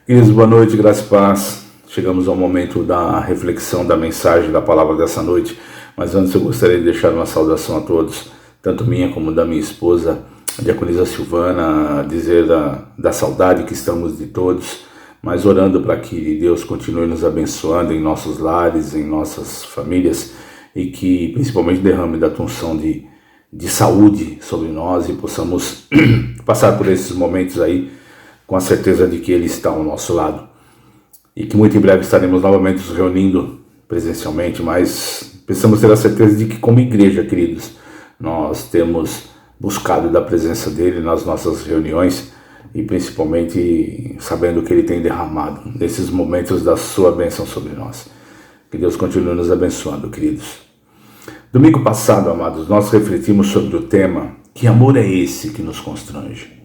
Queridos, boa noite, graça e paz. Chegamos ao momento da reflexão da mensagem, da palavra dessa noite. Mas antes eu gostaria de deixar uma saudação a todos, tanto minha como da minha esposa, a diaconisa Silvana, dizer da saudade que estamos de todos, mas orando para que Deus continue nos abençoando em nossos lares, em nossas famílias, e que principalmente derrame da unção de saúde sobre nós e possamos passar por esses momentos aí com a certeza de que Ele está ao nosso lado. E que muito em breve estaremos novamente nos reunindo presencialmente, mas precisamos ter a certeza de que, como igreja, queridos, nós temos buscado da presença dEle nas nossas reuniões e principalmente sabendo que Ele tem derramado nesses momentos da sua bênção sobre nós. Que Deus continue nos abençoando, queridos. Domingo passado, amados, nós refletimos sobre o tema: que amor é esse que nos constrange?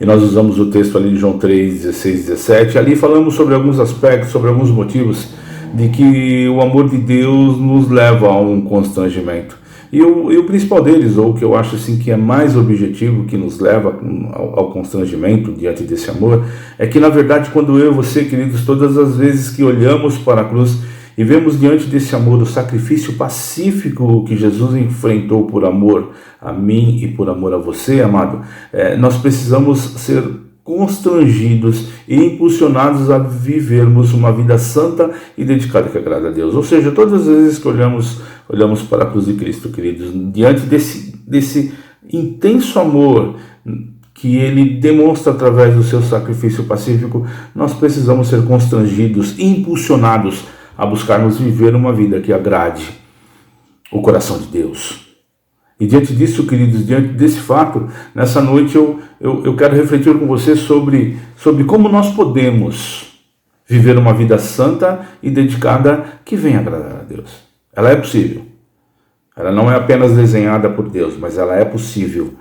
E nós usamos o texto ali de João 3, 16, 17. Ali falamos sobre alguns aspectos, sobre alguns motivos de que o amor de Deus nos leva a um constrangimento. E o principal deles, ou o que eu acho assim que é mais objetivo, que nos leva ao constrangimento diante desse amor, é que na verdade quando eu e você, queridos, todas as vezes que olhamos para a cruz e vemos diante desse amor o sacrifício pacífico que Jesus enfrentou por amor a mim e por amor a você, amado, nós precisamos ser constrangidos e impulsionados a vivermos uma vida santa e dedicada que agrada a Deus. Ou seja, todas as vezes que olhamos para a cruz de Cristo, queridos, diante desse intenso amor que Ele demonstra através do seu sacrifício pacífico, nós precisamos ser constrangidos e impulsionados a buscarmos viver uma vida que agrade o coração de Deus. E diante disso, queridos, diante desse fato, nessa noite eu quero refletir com você sobre como nós podemos viver uma vida santa e dedicada que venha agradar a Deus. Ela é possível. Ela não é apenas desenhada por Deus, mas ela é possível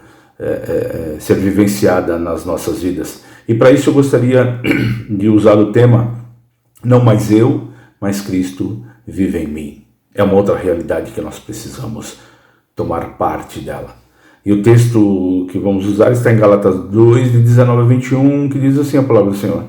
ser vivenciada nas nossas vidas. E para isso eu gostaria de usar o tema "Não mais eu, mas Cristo vive em mim". É uma outra realidade que nós precisamos tomar parte dela. E o texto que vamos usar está em Gálatas 2, de 19 a 21, que diz assim a palavra do Senhor: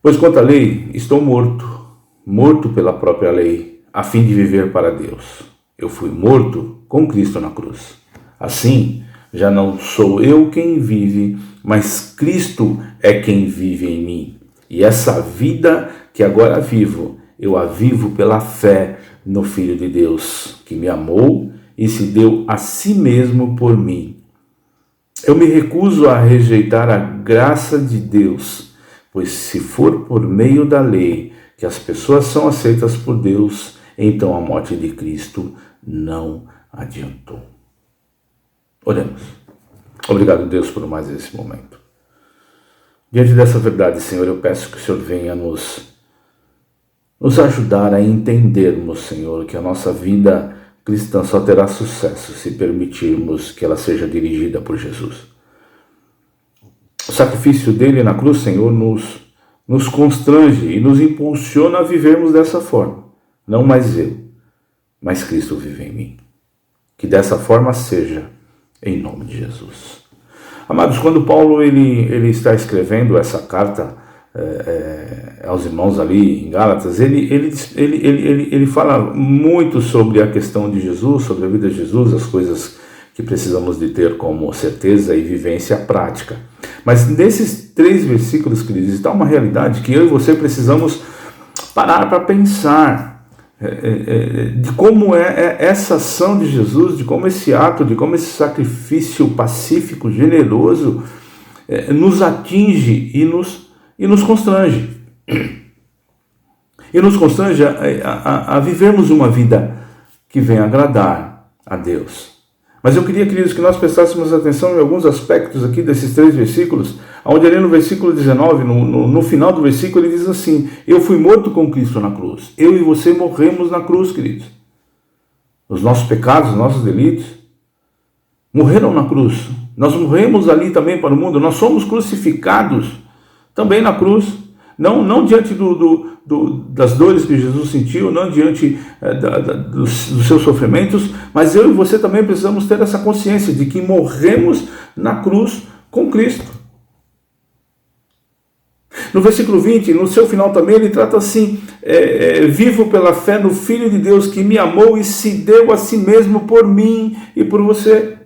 "Pois quanto à lei, estou morto pela própria lei, a fim de viver para Deus. Eu fui morto com Cristo na cruz. Assim, já não sou eu quem vive, mas Cristo é quem vive em mim. E essa vida que agora vivo, eu a vivo pela fé no Filho de Deus, que me amou e se deu a si mesmo por mim. Eu me recuso a rejeitar a graça de Deus, pois se for por meio da lei que as pessoas são aceitas por Deus, então a morte de Cristo não adiantou." Oremos. Obrigado, Deus, por mais esse momento. Diante dessa verdade, Senhor, eu peço que o Senhor venha nos ajudar a entendermos, Senhor, que a nossa vida cristã só terá sucesso se permitirmos que ela seja dirigida por Jesus. O sacrifício dele na cruz, Senhor, nos constrange e nos impulsiona a vivermos dessa forma. Não mais eu, mas Cristo vive em mim. Que dessa forma seja, em nome de Jesus. Amados, quando Paulo ele está escrevendo essa carta aos irmãos ali em Gálatas, ele fala muito sobre a questão de Jesus, sobre a vida de Jesus, as coisas que precisamos de ter como certeza e vivência prática. Mas nesses 3 versículos, queridos, está uma realidade que eu e você precisamos parar para pensar de como é essa ação de Jesus, de como esse ato, de como esse sacrifício pacífico, generoso, nos atinge e nos constrange. E nos constrange a vivermos uma vida que venha agradar a Deus. Mas eu queria, queridos, que nós prestássemos atenção em alguns aspectos aqui desses 3 versículos, onde ali no versículo 19, no final do versículo, ele diz assim: "Eu fui morto com Cristo na cruz". Eu e você morremos na cruz, queridos. Os nossos pecados, os nossos delitos, morreram na cruz. Nós morremos ali também para o mundo. Nós somos crucificados também na cruz. Não diante das dores que Jesus sentiu, não diante dos seus sofrimentos, mas eu e você também precisamos ter essa consciência de que morremos na cruz com Cristo. No versículo 20, no seu final também, ele trata assim: vivo pela fé no Filho de Deus que me amou e se deu a si mesmo por mim e por você.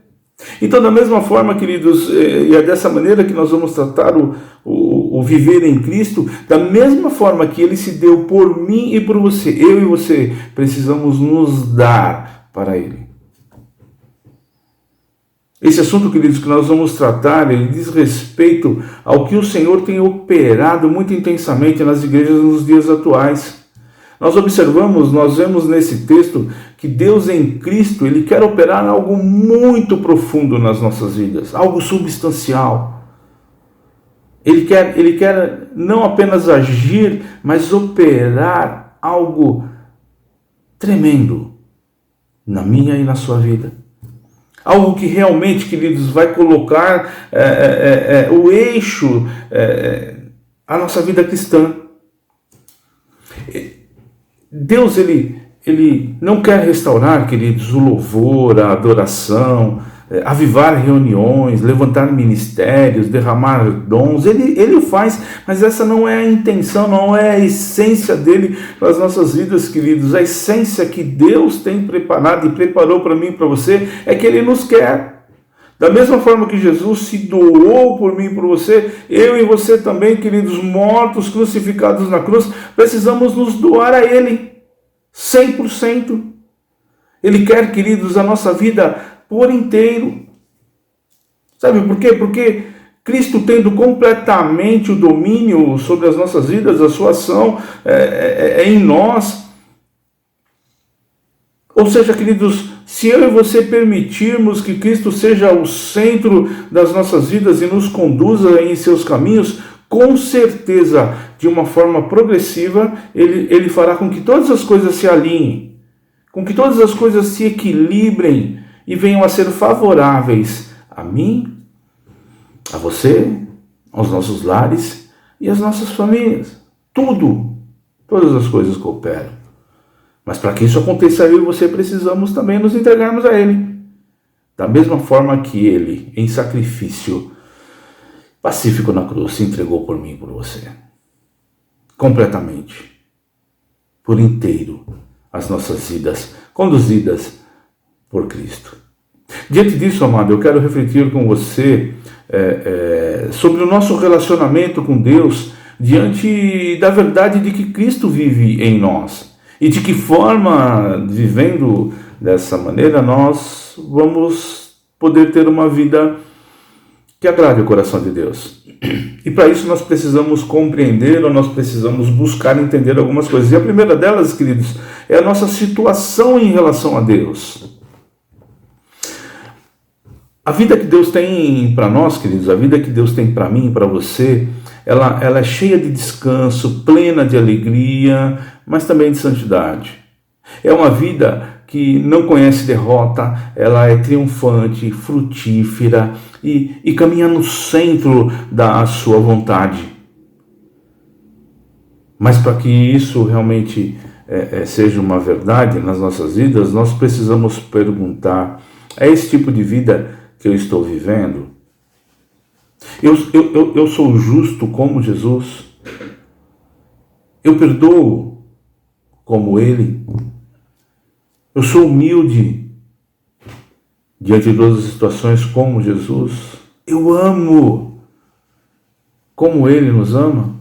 Então, da mesma forma, queridos, e é dessa maneira que nós vamos tratar o viver em Cristo, da mesma forma que Ele se deu por mim e por você, eu e você precisamos nos dar para Ele. Esse assunto, queridos, que nós vamos tratar, ele diz respeito ao que o Senhor tem operado muito intensamente nas igrejas nos dias atuais. Nós vemos nesse texto que Deus em Cristo, Ele quer operar algo muito profundo nas nossas vidas, algo substancial. Ele quer não apenas agir, mas operar algo tremendo na minha e na sua vida. Algo que realmente, queridos, vai colocar o eixo a nossa vida cristã. Deus, ele não quer restaurar, queridos, o louvor, a adoração, avivar reuniões, levantar ministérios, derramar dons. Ele faz, mas essa não é a intenção, não é a essência dele para as nossas vidas, queridos. A essência que Deus tem preparado e preparou para mim e para você é que Ele nos quer. Da mesma forma que Jesus se doou por mim e por você, eu e você também, queridos, mortos, crucificados na cruz, precisamos nos doar a Ele, 100%. Ele quer, queridos, a nossa vida por inteiro. Sabe por quê? Porque Cristo, tendo completamente o domínio sobre as nossas vidas, a sua ação é em nós. Ou seja, queridos, se eu e você permitirmos que Cristo seja o centro das nossas vidas e nos conduza em seus caminhos, com certeza, de uma forma progressiva, ele fará com que todas as coisas se alinhem, com que todas as coisas se equilibrem e venham a ser favoráveis a mim, a você, aos nossos lares e às nossas famílias. Todas as coisas cooperam. Mas para que isso aconteça, eu e você precisamos também nos entregarmos a Ele. Da mesma forma que Ele, em sacrifício pacífico na cruz, se entregou por mim e por você. Completamente. Por inteiro. As nossas vidas conduzidas por Cristo. Diante disso, amado, eu quero refletir com você sobre o nosso relacionamento com Deus diante da verdade de que Cristo vive em nós. E de que forma, vivendo dessa maneira, nós vamos poder ter uma vida que agrade o coração de Deus. E para isso nós precisamos compreender, ou nós precisamos buscar entender algumas coisas. E a primeira delas, queridos, é a nossa situação em relação a Deus. A vida que Deus tem para nós, queridos, a vida que Deus tem para mim e para você, ela é cheia de descanso, plena de alegria, mas também de santidade. É uma vida que não conhece derrota, ela é triunfante, frutífera e caminha no centro da sua vontade. Mas para que isso realmente seja uma verdade nas nossas vidas, nós precisamos perguntar: é esse tipo de vida que eu estou vivendo? Eu sou justo como Jesus? Eu perdoo como Ele? Eu sou humilde diante de todas as situações como Jesus? Eu amo como Ele nos ama?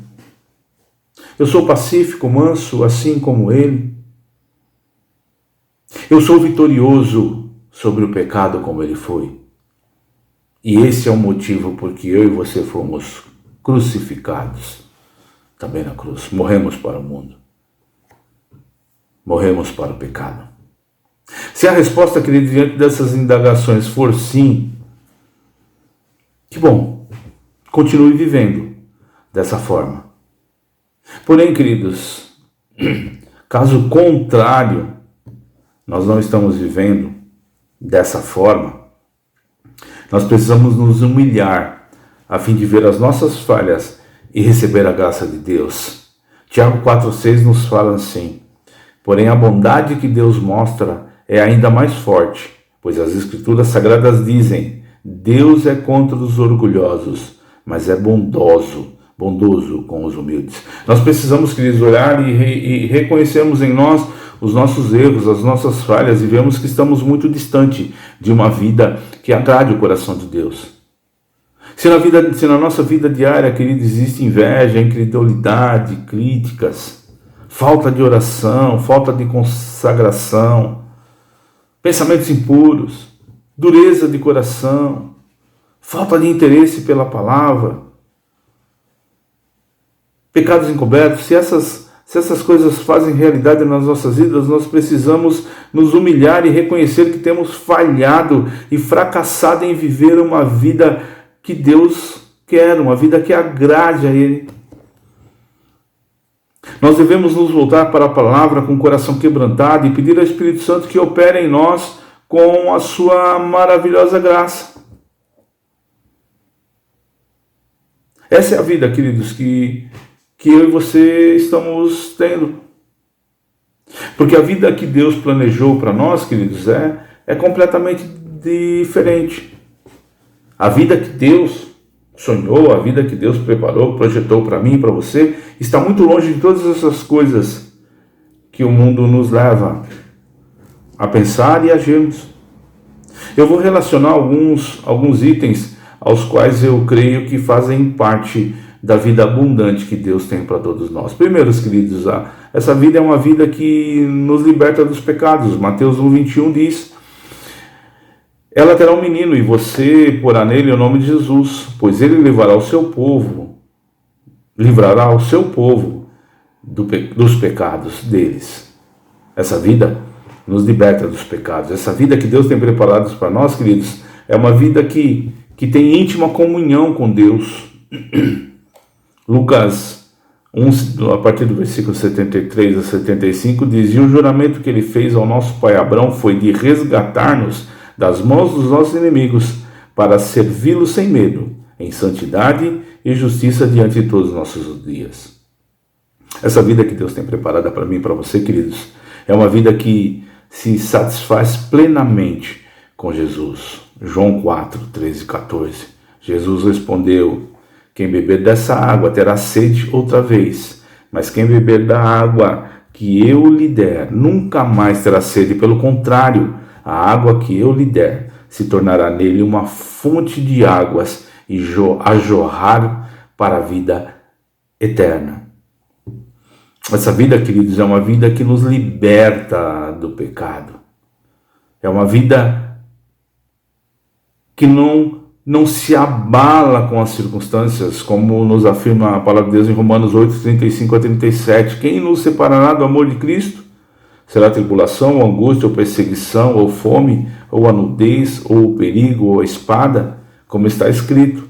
Eu sou pacífico, manso, assim como Ele? Eu sou vitorioso sobre o pecado como Ele foi? E esse é o motivo por que eu e você fomos crucificados também na cruz. Morremos para o mundo. Morremos para o pecado. Se a resposta, querido, diante dessas indagações for sim, que bom, continue vivendo dessa forma. Porém, queridos, caso contrário, nós não estamos vivendo dessa forma, nós precisamos nos humilhar a fim de ver as nossas falhas e receber a graça de Deus. Tiago 4,6 nos fala assim: porém a bondade que Deus mostra é ainda mais forte, pois as Escrituras Sagradas dizem: Deus é contra os orgulhosos, mas é bondoso bondoso com os humildes. Nós precisamos, queridos, olhar e reconhecermos em nós os nossos erros, as nossas falhas, e vemos que estamos muito distante de uma vida que agrade o coração de Deus. Se na nossa vida diária, querido, existe inveja, incredulidade, críticas, falta de oração, falta de consagração, pensamentos impuros, dureza de coração, falta de interesse pela palavra, pecados encobertos, se essas coisas fazem realidade nas nossas vidas, nós precisamos nos humilhar e reconhecer que temos falhado e fracassado em viver uma vida que Deus quer, uma vida que agrade a Ele. Nós devemos nos voltar para a palavra com o coração quebrantado e pedir ao Espírito Santo que opere em nós com a sua maravilhosa graça. Essa é a vida, queridos, que eu e você estamos tendo. Porque a vida que Deus planejou para nós, queridos, é completamente diferente. A vida que Deus sonhou, a vida que Deus preparou, projetou para mim e para você, está muito longe de todas essas coisas que o mundo nos leva a pensar e agirmos. Eu vou relacionar alguns itens aos quais eu creio que fazem parte da vida abundante que Deus tem para todos nós. Primeiro, queridos, essa vida é uma vida que nos liberta dos pecados. Mateus 1:21 diz: ela terá um menino e você porá nele o nome de Jesus, pois ele livrará o seu povo dos pecados deles. Essa vida nos liberta dos pecados. Essa vida que Deus tem preparado para nós, queridos, é uma vida que tem íntima comunhão com Deus. Lucas 1, a partir do versículo 73 a 75, diz: e o juramento que ele fez ao nosso pai Abraão foi de resgatar-nos das mãos dos nossos inimigos, para servi-lo sem medo, em santidade e justiça diante de todos os nossos dias. Essa vida que Deus tem preparada para mim e para você, queridos, é uma vida que se satisfaz plenamente com Jesus. João 4, 13 e 14. Jesus respondeu: quem beber dessa água terá sede outra vez, mas quem beber da água que eu lhe der nunca mais terá sede. Pelo contrário, a água que eu lhe der se tornará nele uma fonte de águas a jorrar para a vida eterna. Essa vida, queridos, é uma vida que nos liberta do pecado. É uma vida que não se abala com as circunstâncias, como nos afirma a palavra de Deus em Romanos 8, 35 a 37. Quem nos separará do amor de Cristo? Será tribulação, ou angústia, ou perseguição, ou fome, ou a nudez, ou o perigo, ou a espada? Como está escrito: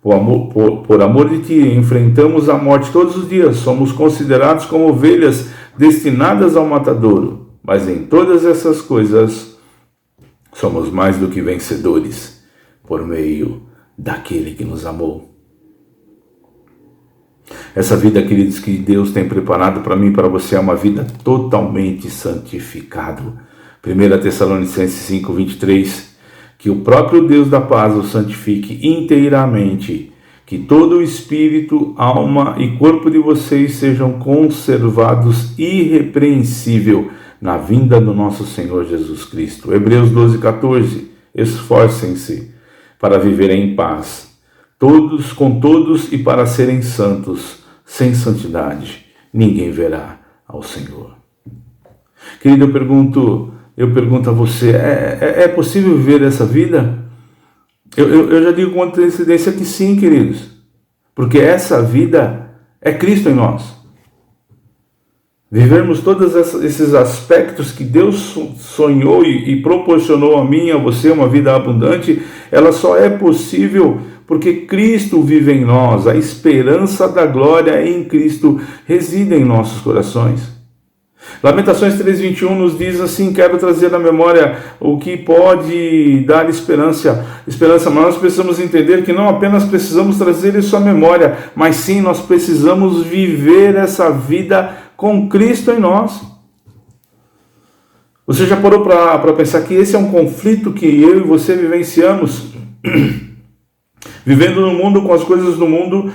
por amor de ti enfrentamos a morte todos os dias, somos considerados como ovelhas destinadas ao matadouro, mas em todas essas coisas somos mais do que vencedores, por meio daquele que nos amou. Essa vida, queridos, que Deus tem preparado para mim e para você é uma vida totalmente santificada. 1 Tessalonicenses 5, 23, que o próprio Deus da paz o santifique inteiramente, que todo o espírito, alma e corpo de vocês sejam conservados irrepreensível na vinda do nosso Senhor Jesus Cristo. Hebreus 12, 14, esforcem-se para viverem em paz, todos com todos, e para serem santos. Sem santidade ninguém verá ao Senhor. Querido, eu pergunto a você, é possível viver essa vida? Eu já digo com antecedência que sim, queridos, porque essa vida é Cristo em nós. Vivermos todos esses aspectos que Deus sonhou e proporcionou a mim e a você uma vida abundante, ela só é possível porque Cristo vive em nós. A esperança da glória em Cristo reside em nossos corações. Lamentações 3:21 nos diz assim: quero trazer à memória o que pode dar esperança, mas nós precisamos entender que não apenas precisamos trazer isso à memória, mas sim nós precisamos viver essa vida com Cristo em nós. Você já parou para pensar que esse é um conflito que eu e você vivenciamos? Vivendo no mundo com as coisas do mundo,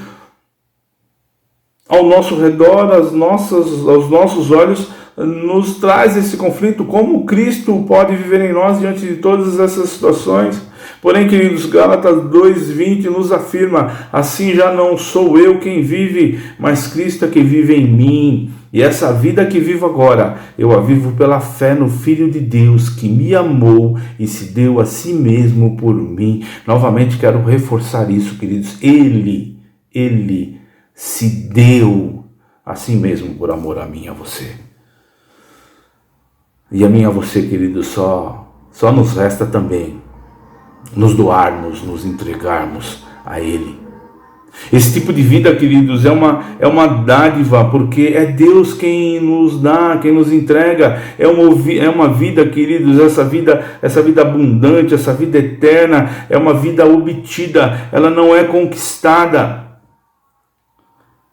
ao nosso redor, aos nossos olhos, nos traz esse conflito. Como Cristo pode viver em nós diante de todas essas situações? Porém, queridos, Gálatas 2:20 nos afirma: assim já não sou eu quem vive, mas Cristo é que vive em mim. E essa vida que vivo agora, eu a vivo pela fé no Filho de Deus, que me amou e se deu a si mesmo por mim. Novamente quero reforçar isso, queridos. Ele se deu a si mesmo por amor a mim e a você. E a mim e a você, queridos, só nos resta também nos doarmos, nos entregarmos a Ele. Esse tipo de vida, queridos, é uma dádiva, porque é Deus quem nos dá, quem nos entrega. É uma vida, queridos, essa vida abundante, essa vida eterna, é uma vida obtida, ela não é conquistada.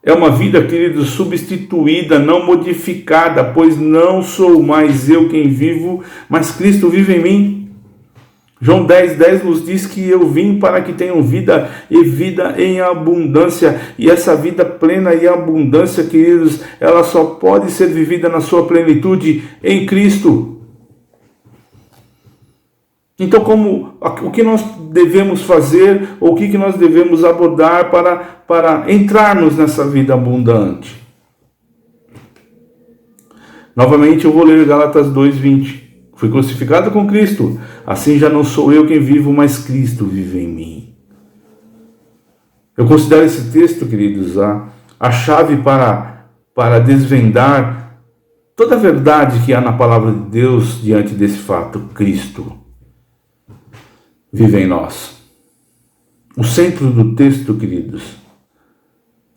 É uma vida, queridos, substituída, não modificada, pois não sou mais eu quem vivo, mas Cristo vive em mim. João 10:10 nos diz que eu vim para que tenham vida e vida em abundância. E essa vida plena e abundância, queridos, ela só pode ser vivida na sua plenitude em Cristo. Então, o que nós devemos fazer, ou o que nós devemos abordar para entrarmos nessa vida abundante? Novamente eu vou ler Gálatas 2:20. Fui crucificado com Cristo, assim já não sou eu quem vivo, mas Cristo vive em mim. Eu considero esse texto, queridos, a chave para desvendar toda a verdade que há na palavra de Deus diante desse fato. Cristo vive em nós. O centro do texto, queridos,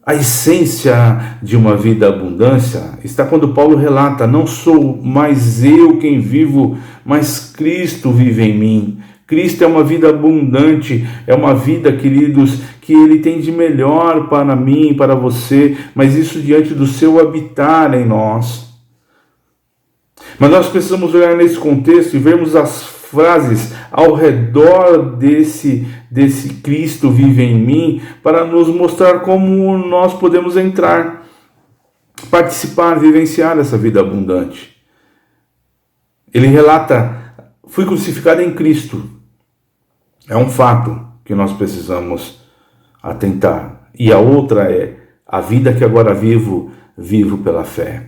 a essência de uma vida abundância está quando Paulo relata: não sou mais eu quem vivo, mas Cristo vive em mim. Cristo é uma vida abundante, é uma vida, queridos, que Ele tem de melhor para mim, para você, mas isso diante do seu habitar em nós. Mas nós precisamos olhar nesse contexto e vermos as frases ao redor desse Cristo vive em mim, para nos mostrar como nós podemos entrar, participar, vivenciar essa vida abundante. Ele relata: fui crucificado em Cristo. É um fato que nós precisamos atentar. E a outra é: a vida que agora vivo pela fé.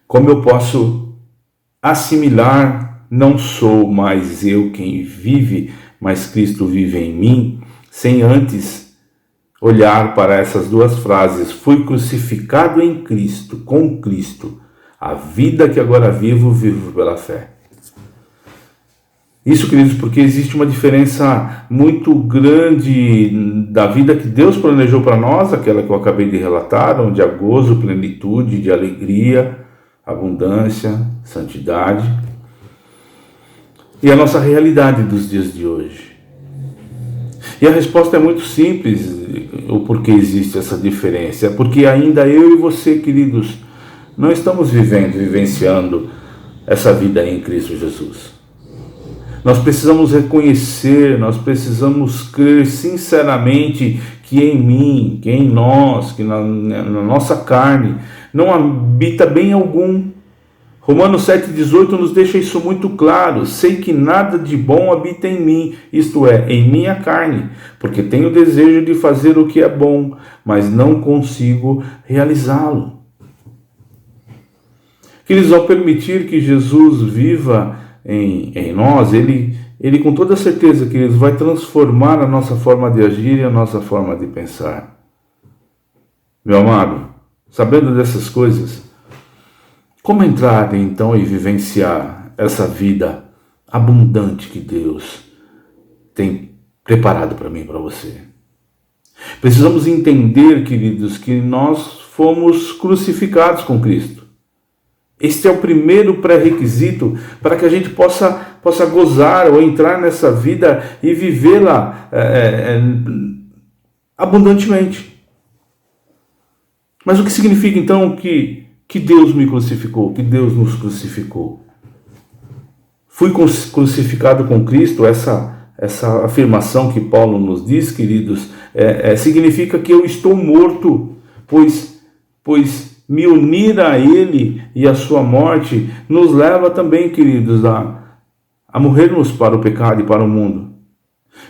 Como eu posso assimilar: não sou mais eu quem vive, mas Cristo vive em mim, sem antes olhar para essas duas frases: fui crucificado em Cristo, com Cristo. A vida que agora vivo pela fé. Isso, queridos, porque existe uma diferença muito grande da vida que Deus planejou para nós, aquela que eu acabei de relatar, onde há gozo, plenitude, de alegria, abundância, santidade, e a nossa realidade dos dias de hoje. E a resposta é muito simples, o porquê existe essa diferença. É porque ainda eu e você, queridos, não estamos vivenciando essa vida em Cristo Jesus. Nós precisamos reconhecer, nós precisamos crer sinceramente que em mim, que em nós, que na nossa carne não habita bem algum. Romanos 7,18 nos deixa isso muito claro: sei que nada de bom habita em mim, isto é, em minha carne, porque tenho desejo de fazer o que é bom, mas não consigo realizá-lo. Queridos, ao permitir que Jesus viva em nós, ele com toda certeza, queridos, vai transformar a nossa forma de agir e a nossa forma de pensar. Meu amado, sabendo dessas coisas, como entrar então e vivenciar essa vida abundante que Deus tem preparado para mim e para você? Precisamos entender, queridos, que nós fomos crucificados com Cristo. Este é o primeiro pré-requisito para que a gente possa gozar ou entrar nessa vida e vivê-la abundantemente. Mas o que significa então que Deus me crucificou, que Deus nos crucificou? Fui crucificado com Cristo, essa essa afirmação que Paulo nos diz, queridos, significa que eu estou morto, pois me unir a Ele e a sua morte nos leva também, queridos, a morrermos para o pecado e para o mundo.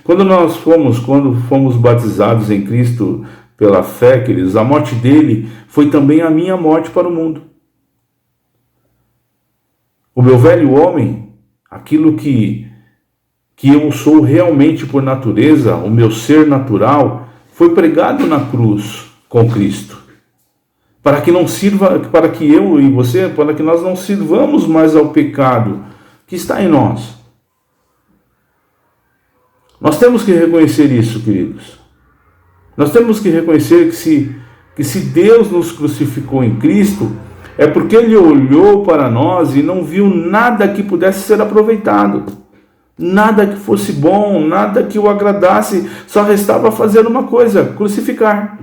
Quando fomos batizados em Cristo pela fé, queridos, a morte dele foi também a minha morte para o mundo. O meu velho homem, aquilo que eu sou realmente por natureza, o meu ser natural, foi pregado na cruz com Cristo. Para que eu e você, para que nós não sirvamos mais ao pecado que está em nós. Nós temos que reconhecer isso, queridos. Nós temos que reconhecer que se Deus nos crucificou em Cristo, é porque Ele olhou para nós e não viu nada que pudesse ser aproveitado. Nada que fosse bom, nada que o agradasse, só restava fazer uma coisa: crucificar.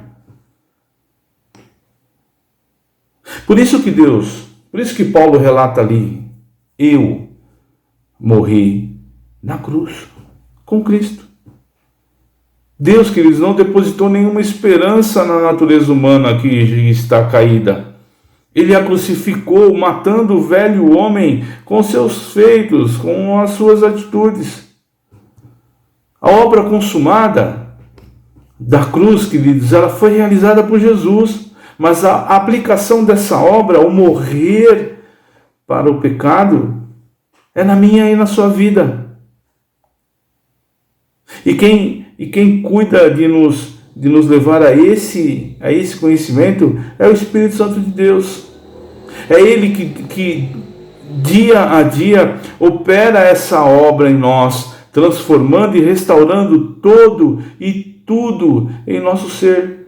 Por isso que Paulo relata ali: eu morri na cruz com Cristo. Deus, queridos, não depositou nenhuma esperança na natureza humana que está caída. Ele a crucificou, matando o velho homem com seus feitos, com as suas atitudes. A obra consumada da cruz, queridos, ela foi realizada por Jesus, mas a aplicação dessa obra, o morrer para o pecado, é na minha e na sua vida. E quem cuida de nos levar a esse conhecimento é o Espírito Santo de Deus. É Ele que dia a dia opera essa obra em nós, transformando e restaurando todo e tudo em nosso ser.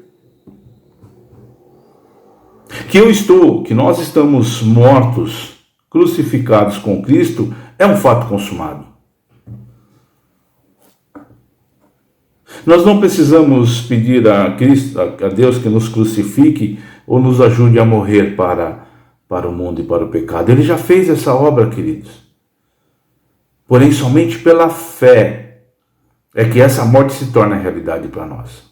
Que nós estamos mortos, crucificados com Cristo, é um fato consumado. Nós não precisamos pedir a Deus que nos crucifique ou nos ajude a morrer para o mundo e para o pecado. Ele já fez essa obra, queridos. Porém, somente pela fé é que essa morte se torna realidade para nós.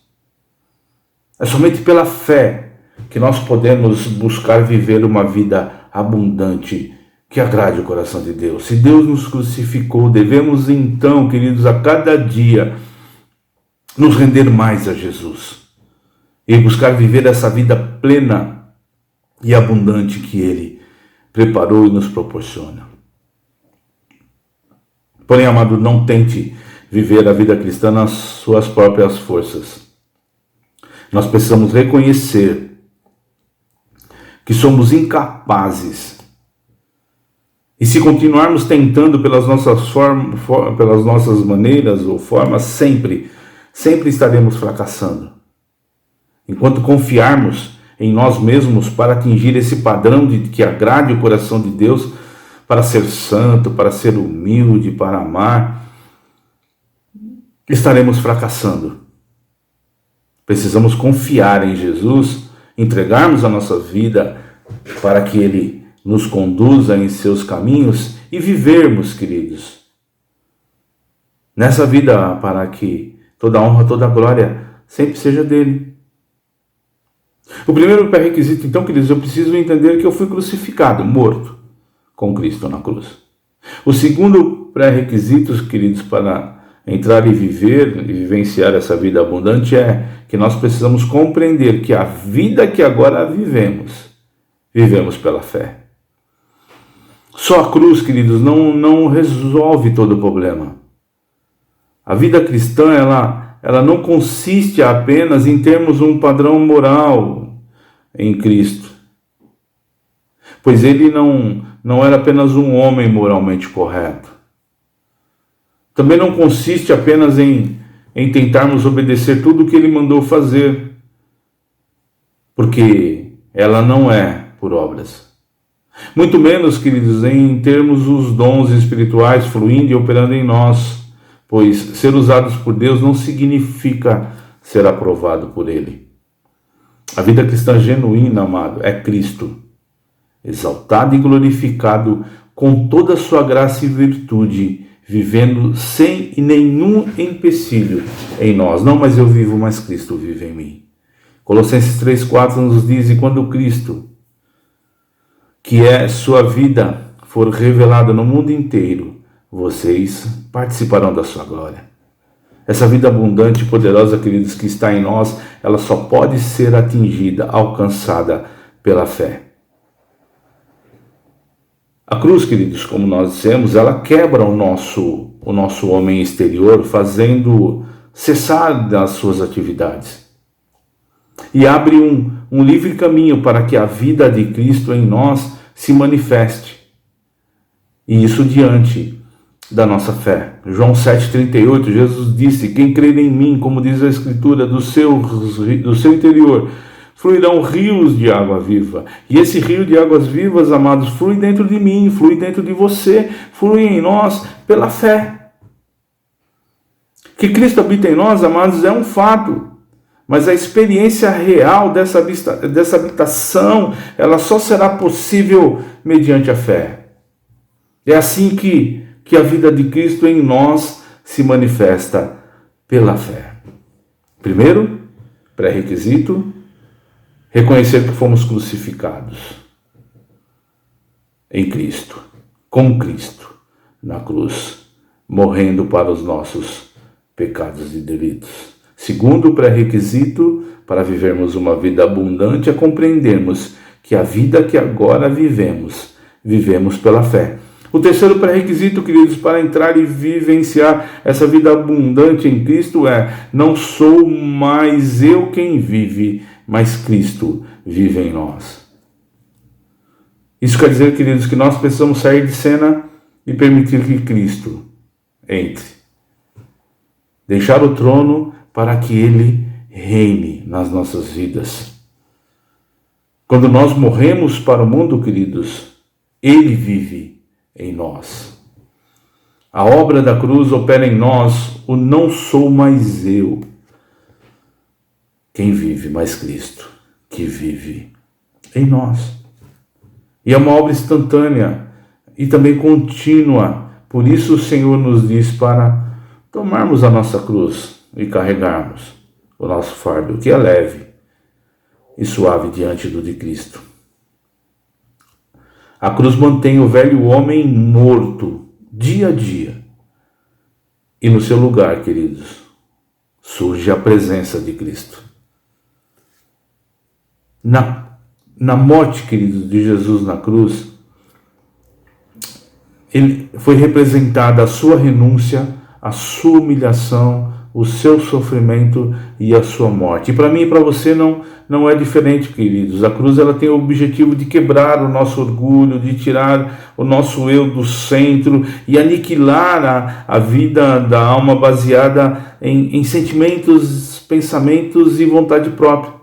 É somente pela fé que nós podemos buscar viver uma vida abundante que agrade o coração de Deus. Se Deus nos crucificou, devemos então, queridos, a cada dia nos render mais a Jesus e buscar viver essa vida plena e abundante que Ele preparou e nos proporciona. Porém, amado, não tente viver a vida cristã nas suas próprias forças. Nós precisamos reconhecer que somos incapazes. E se continuarmos tentando pelas nossas maneiras ou formas, sempre estaremos fracassando. Enquanto confiarmos em nós mesmos para atingir esse padrão que agrade o coração de Deus, para ser santo, para ser humilde, para amar, estaremos fracassando. Precisamos confiar em Jesus, entregarmos a nossa vida para que Ele nos conduza em seus caminhos e vivermos, queridos, nessa vida para que toda a honra, toda a glória sempre seja dele. O primeiro pré-requisito, então, queridos, eu preciso entender que eu fui crucificado, morto com Cristo na cruz. O segundo pré-requisito, queridos, para entrar e viver e vivenciar essa vida abundante é que nós precisamos compreender que a vida que agora vivemos pela fé. Só a cruz, queridos, não resolve todo o problema. A vida cristã, ela não consiste apenas em termos um padrão moral em Cristo. Pois Ele não era apenas um homem moralmente correto. Também não consiste apenas em tentarmos obedecer tudo o que Ele mandou fazer. Porque ela não é por obras. Muito menos, queridos, em termos os dons espirituais fluindo e operando em nós. Pois ser usados por Deus não significa ser aprovado por Ele. A vida cristã genuína, amado, é Cristo, exaltado e glorificado com toda a sua graça e virtude vivendo sem nenhum empecilho em nós. Não, mas eu vivo, mas Cristo vive em mim. Colossenses 3,4 nos diz: e quando Cristo, que é sua vida, for revelado no mundo inteiro, vocês participarão da sua glória. Essa vida abundante e poderosa, queridos, que está em nós, ela só pode ser atingida, alcançada pela fé. A cruz, queridos, como nós dissemos, ela quebra o nosso homem exterior, fazendo cessar das suas atividades. E abre um livre caminho para que a vida de Cristo em nós se manifeste. E isso diante da nossa fé. João 7,38, Jesus disse: quem crer em mim, como diz a Escritura, do seu interior fluirão rios de água viva. E esse rio de águas vivas, amados, flui dentro de mim, flui dentro de você, flui em nós pela fé. Que Cristo habita em nós, amados, é um fato. Mas a experiência real dessa habitação, ela só será possível mediante a fé. É assim que a vida de Cristo em nós se manifesta pela fé. Primeiro, pré-requisito, reconhecer que fomos crucificados em Cristo, com Cristo, na cruz, morrendo para os nossos pecados e delitos. Segundo pré-requisito, para vivermos uma vida abundante, é compreendermos que a vida que agora vivemos pela fé. O terceiro pré-requisito, queridos, para entrar e vivenciar essa vida abundante em Cristo é: não sou mais eu quem vive, mas Cristo vive em nós. Isso quer dizer, queridos, que nós precisamos sair de cena e permitir que Cristo entre. Deixar o trono para que Ele reine nas nossas vidas. Quando nós morremos para o mundo, queridos, Ele vive em nós. A obra da cruz opera em nós o não sou mais eu quem vive, mas Cristo que vive em nós. E é uma obra instantânea e também contínua. Por isso o Senhor nos diz para tomarmos a nossa cruz e carregarmos o nosso fardo, que é leve e suave diante do de Cristo. A cruz mantém o velho homem morto dia a dia. E no seu lugar, queridos, surge a presença de Cristo. Na morte, queridos, de Jesus na cruz, ele foi representada a sua renúncia, a sua humilhação, o seu sofrimento e a sua morte. E para mim e para você não é diferente, queridos. A cruz ela tem o objetivo de quebrar o nosso orgulho, de tirar o nosso eu do centro e aniquilar a vida da alma baseada em sentimentos, pensamentos e vontade própria.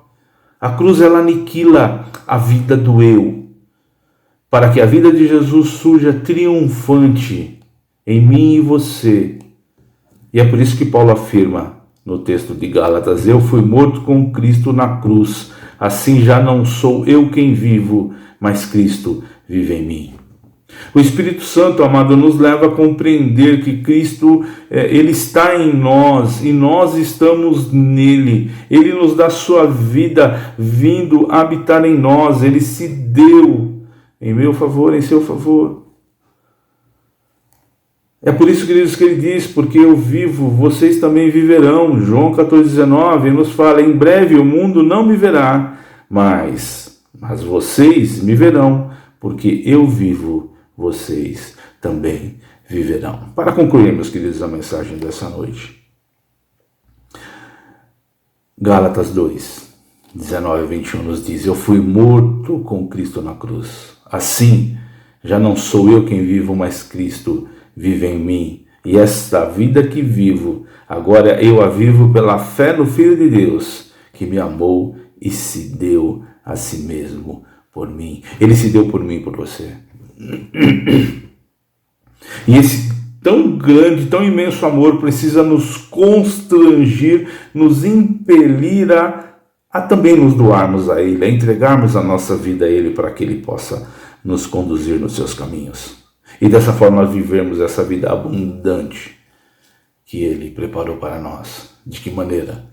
A cruz ela aniquila a vida do eu, para que a vida de Jesus surja triunfante em mim e você. E é por isso que Paulo afirma no texto de Gálatas: eu fui morto com Cristo na cruz, assim já não sou eu quem vivo, mas Cristo vive em mim. O Espírito Santo, amado, nos leva a compreender que Cristo, Ele está em nós e nós estamos nele. Ele nos dá sua vida vindo habitar em nós. Ele se deu em meu favor, em seu favor. É por isso, queridos, que ele diz: porque eu vivo, vocês também viverão. João 14,19 nos fala: em breve o mundo não me verá, mas vocês me verão, porque eu vivo, vocês também viverão. Para concluir, meus queridos, a mensagem dessa noite, Gálatas 2, 19 a 21 nos diz: eu fui morto com Cristo na cruz. Assim, já não sou eu quem vivo, mas Cristo vive em mim. E esta vida que vivo, agora eu a vivo pela fé no Filho de Deus, que me amou e se deu a si mesmo por mim. Ele se deu por mim e por você. E esse tão grande, tão imenso amor precisa nos constrangir, nos impelir a também nos doarmos a Ele, a entregarmos a nossa vida a Ele para que Ele possa nos conduzir nos seus caminhos. e dessa forma vivermos essa vida abundante que Ele preparou para nós. De que maneira?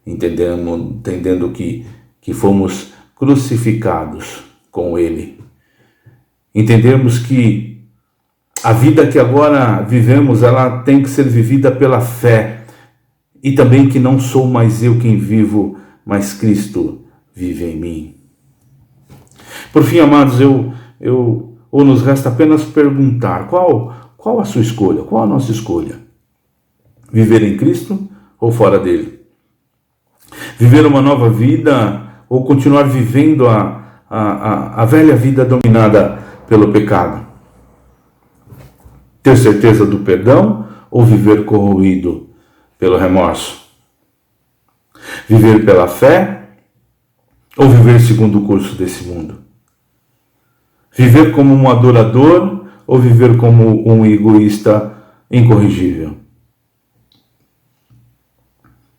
Entendendo que fomos crucificados com Ele. Entendermos que a vida que agora vivemos, ela tem que ser vivida pela fé. E também que não sou mais eu quem vivo, mas Cristo vive em mim. Por fim, amados, ou nos resta apenas perguntar, qual a sua escolha? Qual a nossa escolha? Viver em Cristo ou fora dele? Viver uma nova vida ou continuar vivendo a velha vida dominada pelo pecado? Ter certeza do perdão ou viver corroído pelo remorso? Viver pela fé ou viver segundo o curso desse mundo? Viver como um adorador ou viver como um egoísta incorrigível?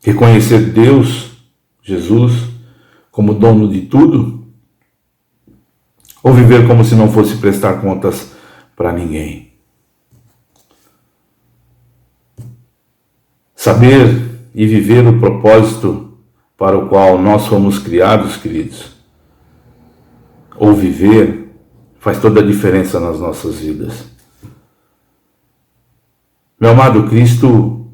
Reconhecer Deus, Jesus, como dono de tudo? Ou viver como se não fosse prestar contas para ninguém? Saber e viver o propósito para o qual nós fomos criados, queridos, ou viver, faz toda a diferença nas nossas vidas. Meu amado, Cristo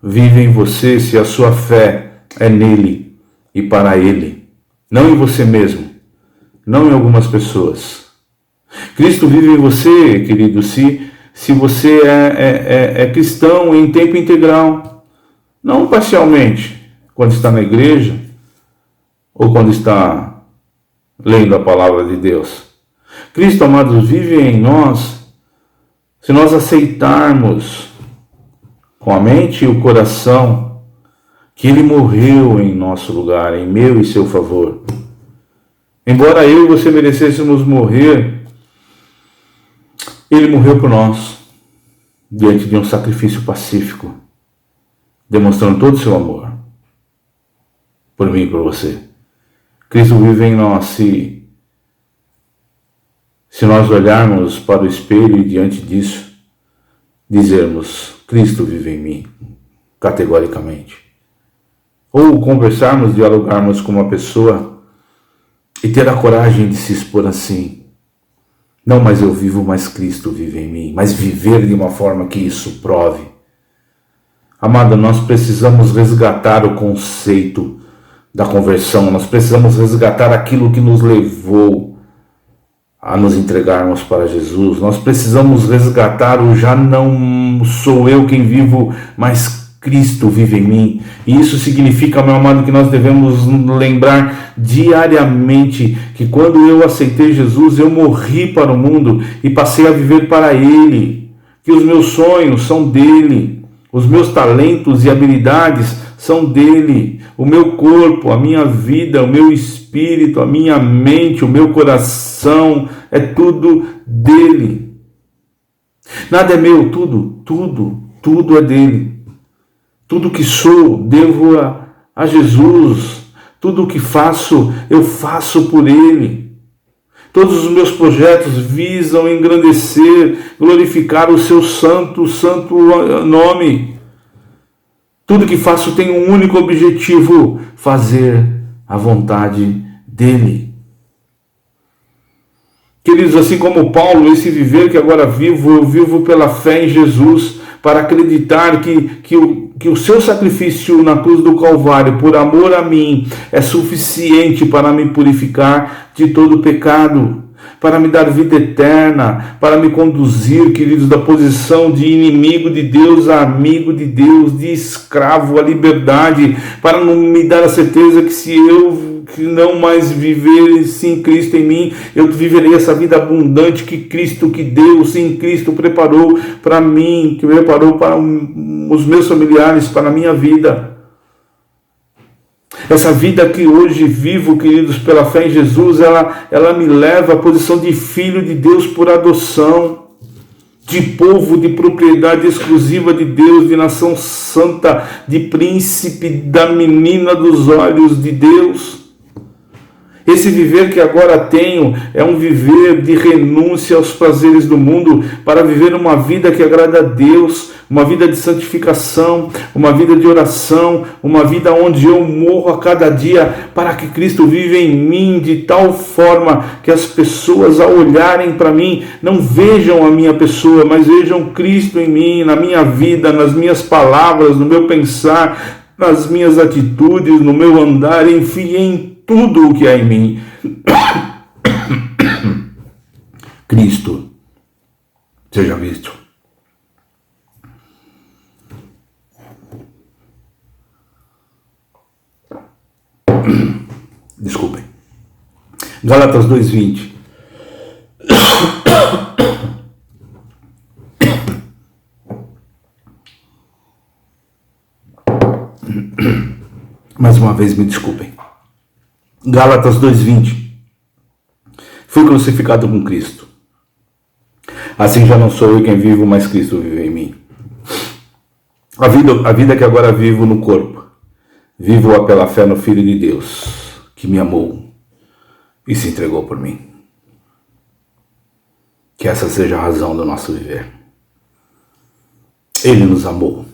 vive em você se a sua fé é nele e para ele, não em você mesmo, não em algumas pessoas. Cristo vive em você, querido, se você é cristão em tempo integral, não parcialmente, quando está na igreja ou quando está lendo a palavra de Deus. Cristo, amados, vive em nós se nós aceitarmos com a mente e o coração que Ele morreu em nosso lugar, em meu e seu favor. Embora eu e você merecêssemos morrer, Ele morreu por nós, diante de um sacrifício pacífico, demonstrando todo o seu amor, por mim e por você. Cristo vive em nós se nós olharmos para o espelho e diante disso, dizermos, Cristo vive em mim, categoricamente. Ou conversarmos, dialogarmos com uma pessoa e ter a coragem de se expor assim. Não, mas eu vivo, mas Cristo vive em mim. Mas viver de uma forma que isso prove. Amado, nós precisamos resgatar o conceito da conversão. Nós precisamos resgatar aquilo que nos levou a nos entregarmos para Jesus. Nós precisamos resgatar o já não sou eu quem vivo, mas Cristo vive em mim. E isso significa, meu amado, que nós devemos lembrar diariamente que quando eu aceitei Jesus, eu morri para o mundo e passei a viver para Ele. Que os meus sonhos são dele, os meus talentos e habilidades são dele, o meu corpo, a minha vida, o meu espírito, a minha mente, o meu coração, é tudo dele. Nada é meu, tudo é dele. Tudo que sou, devo a Jesus. Tudo o que faço, eu faço por Ele. Todos os meus projetos visam engrandecer, glorificar o seu santo nome. Tudo que faço tem um único objetivo: fazer a vontade dEle. Queridos, assim como Paulo, esse viver que agora vivo, eu vivo pela fé em Jesus, para acreditar que o seu sacrifício na cruz do Calvário, por amor a mim, é suficiente para me purificar de todo pecado, para me dar vida eterna, para me conduzir, queridos, da posição de inimigo de Deus a amigo de Deus, de escravo à liberdade, para me dar a certeza que se eu não mais viver sem Cristo em mim, eu viverei essa vida abundante que Cristo, que Deus em Cristo preparou para mim, que preparou para os meus familiares, para a minha vida. Essa vida que hoje vivo, queridos, pela fé em Jesus, ela me leva à posição de filho de Deus por adoção, de povo, de propriedade exclusiva de Deus, de nação santa, de príncipe, da menina dos olhos de Deus. Esse viver que agora tenho é um viver de renúncia aos prazeres do mundo para viver uma vida que agrada a Deus, uma vida de santificação, uma vida de oração, uma vida onde eu morro a cada dia para que Cristo viva em mim de tal forma que as pessoas ao olharem para mim não vejam a minha pessoa, mas vejam Cristo em mim, na minha vida, nas minhas palavras, no meu pensar, nas minhas atitudes, no meu andar, enfim, em tudo o que há em mim. Cristo seja visto. Desculpem. Gálatas 2:20. Mais uma vez, me desculpem. Gálatas 2:20. Fui crucificado com Cristo. Assim já não sou eu quem vivo, mas Cristo vive em mim. A vida que agora vivo no corpo, vivo-a pela fé no Filho de Deus, que me amou e se entregou por mim. Que essa seja a razão do nosso viver. Ele nos amou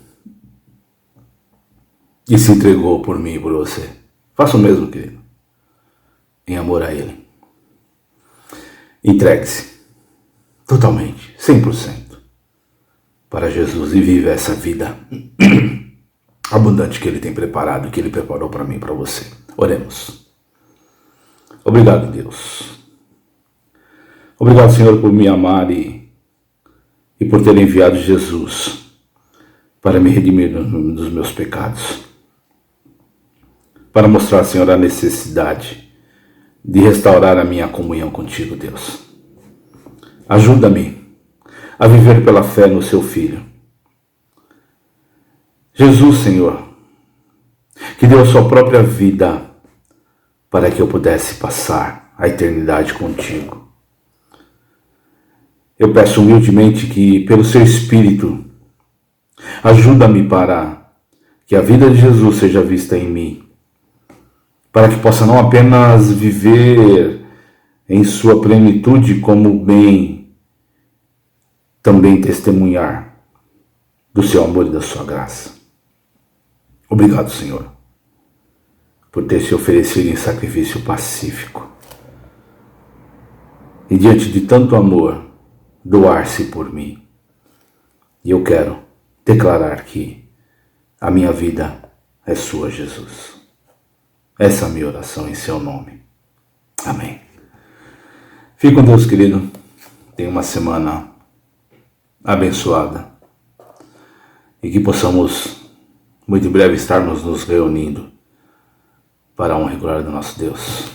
e se entregou por mim e por você. Faça o mesmo, querido, em amor a Ele. Entregue-se totalmente, 100%, para Jesus e viva essa vida abundante que Ele tem preparado, que Ele preparou para mim e para você. Oremos. Obrigado, Deus. Obrigado, Senhor, por me amar e por ter enviado Jesus para me redimir dos meus pecados. Para mostrar, Senhor, a necessidade de restaurar a minha comunhão contigo, Deus. Ajuda-me a viver pela fé no seu Filho. Jesus, Senhor, que deu a sua própria vida para que eu pudesse passar a eternidade contigo. Eu peço humildemente que, pelo seu Espírito, ajuda-me para que a vida de Jesus seja vista em mim, para que possa não apenas viver em sua plenitude como bem, também testemunhar do seu amor e da sua graça. Obrigado, Senhor, por ter se oferecido em sacrifício pacífico e diante de tanto amor, doar-se por mim. E eu quero declarar que a minha vida é sua, Jesus. Essa é a minha oração em seu nome. Amém. Fique com Deus, querido. Tenha uma semana abençoada e que possamos muito em breve estarmos nos reunindo para a honra e glória do nosso Deus.